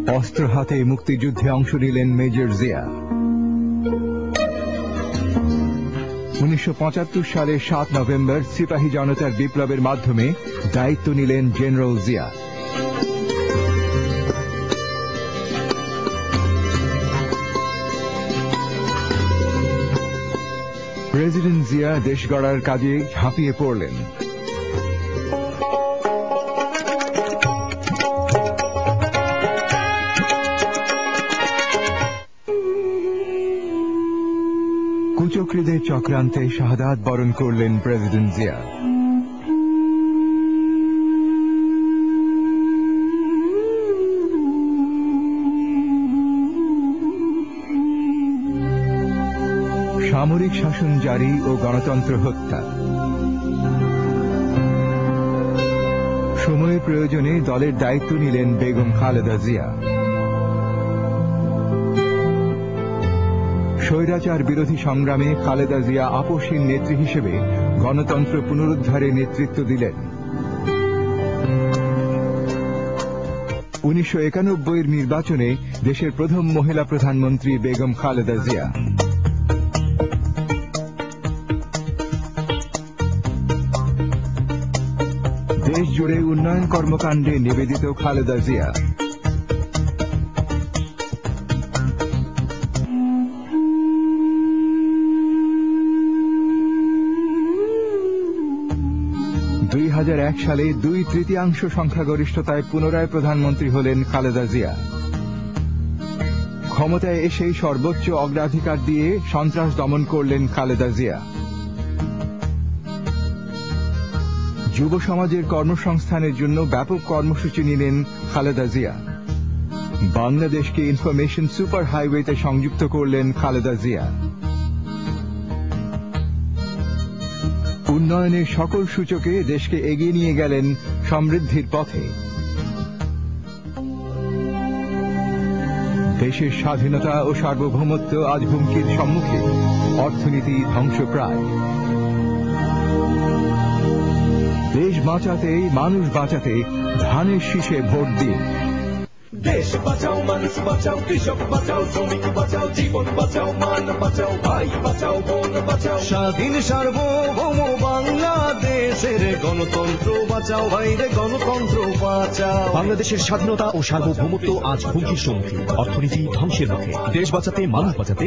অস্ত্র হাতে মুক্তিযুদ্ধে অংশ নিলেন মেজর জিয়া। 1975 সালের 7 নভেম্বর সিপাহী জনতার বিপ্লবের মাধ্যমে দায়িত্ব নিলেন জেনারেল জিয়া। প্রেসিডেন্ট জিয়া দেশ গড়ার কাজে ঝাঁপিয়ে পড়লেন। কুচক্রীদের চক্রান্তে শাহাদাত বরণ করলেন প্রেসিডেন্ট জিয়া। সামরিক শাসন জারি ও গণতন্ত্র হত্যা। সময়ের প্রয়োজনে দলের দায়িত্ব নিলেন বেগম খালেদা জিয়া। স্বৈরাচার বিরোধী সংগ্রামে খালেদা জিয়া আপসহীন নেত্রী হিসেবে গণতন্ত্র পুনরুদ্ধারে নেতৃত্ব দিলেন। 1991 নির্বাচনে দেশের প্রথম মহিলা প্রধানমন্ত্রী বেগম খালেদা জিয়া। দেশ জুড়ে উন্নয়ন কর্মকাণ্ডে নিবেদিত খালেদা জিয়া। সালে 2/3 সংখ্যাগরিষ্ঠতায় পুনরায় প্রধানমন্ত্রী হলেন খালেদা জিয়া। ক্ষমতায় এসেই সর্বোচ্চ অগ্রাধিকার দিয়ে সন্ত্রাস দমন করলেন খালেদা জিয়া। যুব সমাজের কর্মসংস্থানের জন্য ব্যাপক কর্মসূচি নিলেন খালেদা জিয়া। বাংলাদেশকে ইনফরমেশন সুপার হাইওয়েতে সংযুক্ত করলেন খালেদা জিয়া। উন্নয়নের সকল সূচকে দেশকে এগিয়ে নিয়ে গেলেন সমৃদ্ধির পথে। দেশের স্বাধীনতা ও সার্বভৌমত্ব আজ হুমকির সম্মুখে, অর্থনীতি ধ্বংসপ্রায়। দেশ বাঁচাতে, মানুষ বাঁচাতে ধানের শীষে ভোট দিন। দেশ বাঁচাও, মানুষ বাঁচাও, কৃষক বাঁচাও, শ্রমিক বাঁচাও, জীবন বাঁচাও, মান বাঁচাও, ভাই বাঁচাও, বোন বাঁচাও। স্বাধীন সার্বভৌম বাংলাদেশের গণতন্ত্র বাঁচাও, ভাইরে গণতন্ত্র বাঁচাও। বাংলাদেশের স্বাধীনতা ও সার্বভৌমত্ব আজ হুমকির সম্মুখীন, অর্থনীতি ধ্বংসের মুখে। দেশ বাঁচাতে, মানুষ বাঁচাতে